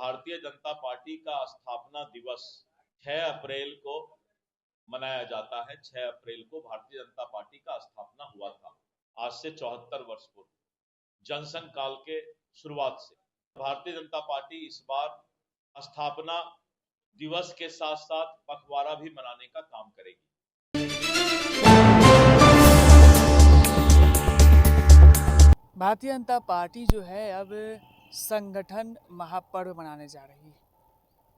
Bharatiya Janata party का स्थापना दिवस 6 अप्रैल को मनाया जाता है। 6 अप्रैल को भारतीय जनता पार्टी का स्थापना हुआ था, आज से 74 वर्ष पूर्व, जनसंघ काल के शुरुआत से। भारतीय जनता पार्टी इस बार स्थापना दिवस के साथ साथ पखवाड़ा भी मनाने का काम करेगी। भारतीय जनता पार्टी जो है अब संगठन महापर्व मनाने जा रही है।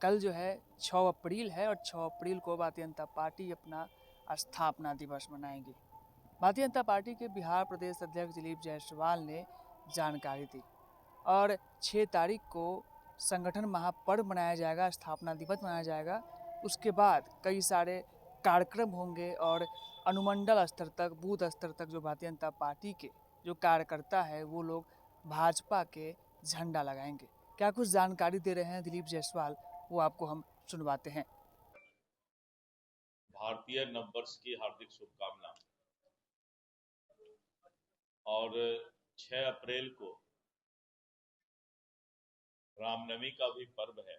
कल जो है 6 अप्रैल है और 6 अप्रैल को भारतीय जनता पार्टी अपना स्थापना दिवस मनाएगी। भारतीय जनता पार्टी के बिहार प्रदेश अध्यक्ष दिलीप जायसवाल ने जानकारी दी और 6 तारीख को संगठन महापर्व मनाया जाएगा, स्थापना दिवस मनाया जाएगा। उसके बाद कई सारे कार्यक्रम होंगे और अनुमंडल स्तर तक, बूथ स्तर तक जो भारतीय जनता पार्टी के जो कार्यकर्ता है वो लोग भाजपा के झंडा लगाएंगे। क्या कुछ जानकारी दे रहे हैं दिलीप जायसवाल, वो आपको हम सुनवाते हैं। भारतीय नववर्ष की हार्दिक शुभकामना। और 6 अप्रैल को रामनवमी का भी पर्व है,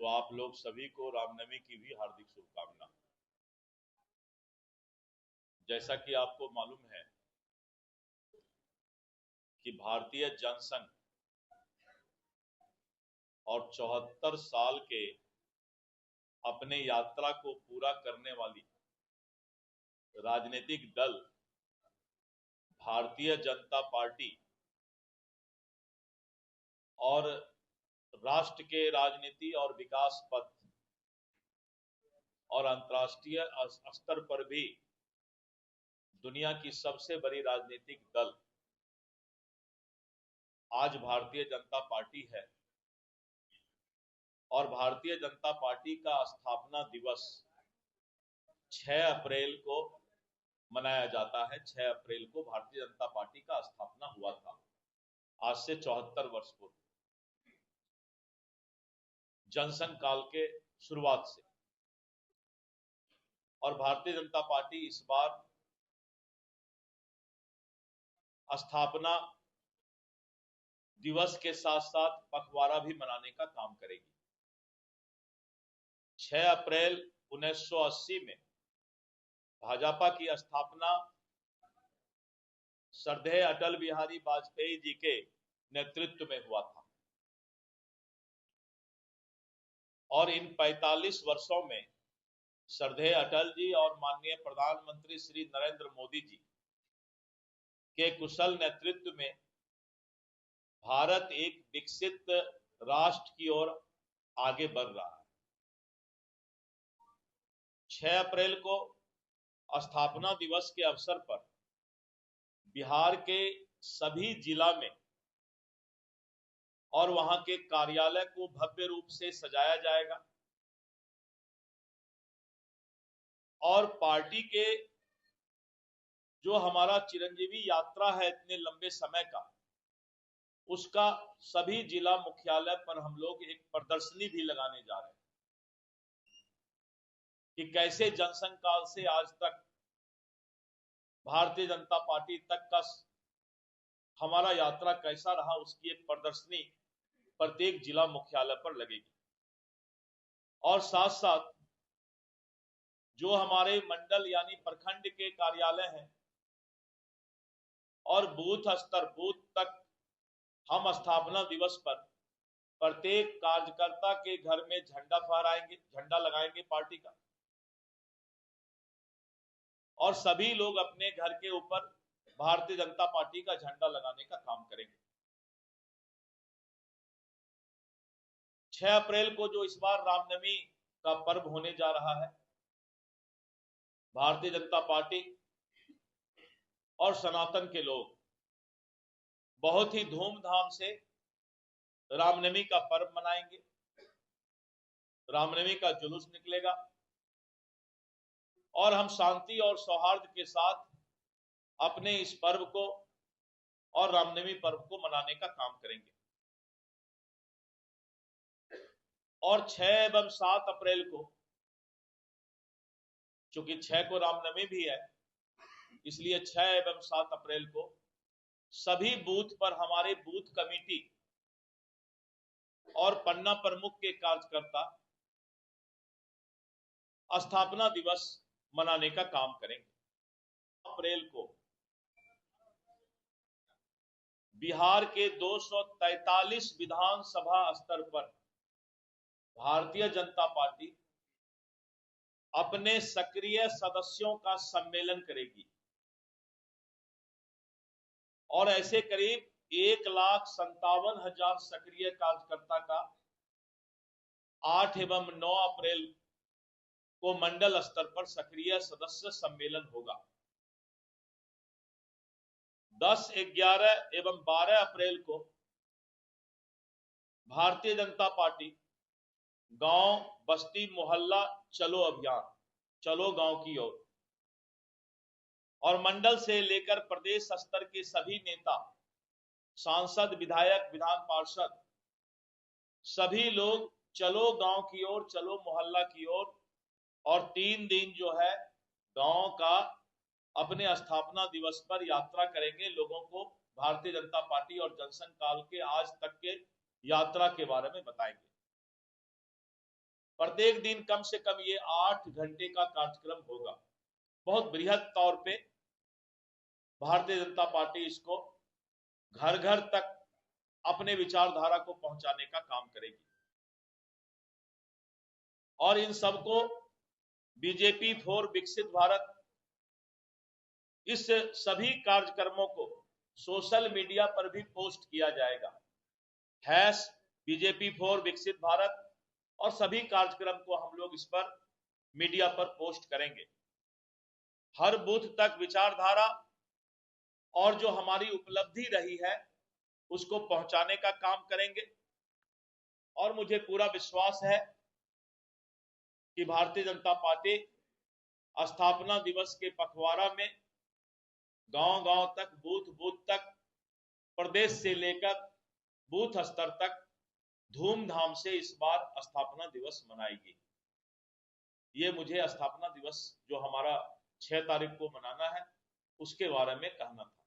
तो आप लोग सभी को रामनवमी की भी हार्दिक शुभकामना। जैसा कि आपको मालूम है कि भारतीय जनसंघ और 74 साल के अपने यात्रा को पूरा करने वाली राजनीतिक दल भारतीय जनता पार्टी और राष्ट्र के राजनीति और विकास पथ और अंतर्राष्ट्रीय स्तर पर भी दुनिया की सबसे बड़ी राजनीतिक दल आज भारतीय जनता पार्टी है। और भारतीय जनता पार्टी का स्थापना दिवस 6 अप्रैल को मनाया जाता है। 6 अप्रैल को भारतीय जनता पार्टी का स्थापना हुआ था, आज से 74 वर्ष पूर्व, जनसंघ काल के शुरुआत से। और भारतीय जनता पार्टी इस बार स्थापना दिवस के साथ साथ पखवाड़ा भी मनाने का काम करेगी। 6 अप्रैल 1980 में भाजपा की स्थापना श्रद्धेय अटल बिहारी वाजपेयी जी के नेतृत्व में हुआ था। और इन 45 वर्षों में श्रद्धेय अटल जी और माननीय प्रधानमंत्री श्री नरेंद्र मोदी जी के कुशल नेतृत्व में भारत एक विकसित राष्ट्र की ओर आगे बढ़ रहा है। 6 अप्रैल को स्थापना दिवस के अवसर पर बिहार के सभी जिला में और वहां के कार्यालय को भव्य रूप से सजाया जाएगा और पार्टी के जो हमारा चिरंजीवी यात्रा है इतने लंबे समय का, उसका सभी जिला मुख्यालय पर हम लोग एक प्रदर्शनी भी लगाने जा रहे हैं कि कैसे जनसंघ काल से आज तक भारतीय जनता पार्टी तक का हमारा यात्रा कैसा रहा, उसकी एक प्रदर्शनी प्रत्येक जिला मुख्यालय पर लगेगी। और साथ साथ जो हमारे मंडल यानी प्रखंड के कार्यालय हैं और बूथ स्तर, बूथ तक हम स्थापना दिवस पर प्रत्येक कार्यकर्ता के घर में झंडा फहराएंगे, झंडा लगाएंगे पार्टी का, और सभी लोग अपने घर के ऊपर भारतीय जनता पार्टी का झंडा लगाने का काम करेंगे। 6 अप्रैल को जो इस बार रामनवमी का पर्व होने जा रहा है, भारतीय जनता पार्टी और सनातन के लोग बहुत ही धूमधाम से रामनवमी का पर्व मनाएंगे। रामनवमी का जुलूस निकलेगा और हम शांति और सौहार्द के साथ अपने इस पर्व को और रामनवमी पर्व को मनाने का काम करेंगे। और 6 एवं 7 अप्रैल को, चूंकि 6 को रामनवमी भी है, इसलिए 6 एवं 7 अप्रैल को सभी बूथ पर हमारे बूथ कमेटी और पन्ना प्रमुख के कार्यकर्ता स्थापना दिवस मनाने का काम करेंगे। अप्रैल को बिहार के 243 विधानसभा स्तर पर भारतीय जनता पार्टी अपने सक्रिय सदस्यों का सम्मेलन करेगी और ऐसे करीब 1,57,000 सक्रिय कार्यकर्ता का 8 एवं 9 अप्रैल को मंडल स्तर पर सक्रिय सदस्य सम्मेलन होगा। 10, 11 एवं 12 अप्रैल को भारतीय जनता पार्टी गांव बस्ती मोहल्ला चलो अभियान, चलो गांव की ओर, और मंडल से लेकर प्रदेश स्तर के सभी नेता, सांसद, विधायक, विधान पार्षद सभी लोग चलो गांव की ओर, चलो मोहल्ला की ओर, और 3 दिन जो है गांव का अपने स्थापना दिवस पर यात्रा करेंगे। लोगों को भारतीय जनता पार्टी और जनसंघ काल के आज तक के यात्रा के बारे में बताएंगे। प्रत्येक दिन कम से कम ये 8 घंटे का कार्यक्रम होगा। बहुत बृहद तौर पे भारतीय जनता पार्टी इसको घर घर तक अपने विचारधारा को पहुंचाने का काम करेगी और इन सबको बीजेपी फॉर विकसित भारत, इस सभी कार्यक्रमों को सोशल मीडिया पर भी पोस्ट किया जाएगा। बीजेपी फॉर विकसित भारत, और सभी कार्यक्रम को हम लोग इस पर मीडिया पर पोस्ट करेंगे। हर बूथ तक विचारधारा और जो हमारी उपलब्धि रही है उसको पहुंचाने का काम करेंगे। और मुझे पूरा विश्वास है कि भारतीय जनता पार्टी स्थापना दिवस के पखवाड़ा में गांव गांव तक, बूथ बूथ तक, प्रदेश से लेकर बूथ स्तर तक धूमधाम से इस बार स्थापना दिवस मनाएगी। ये मुझे स्थापना दिवस जो हमारा 6 तारीख को मनाना है उसके बारे में कहना था।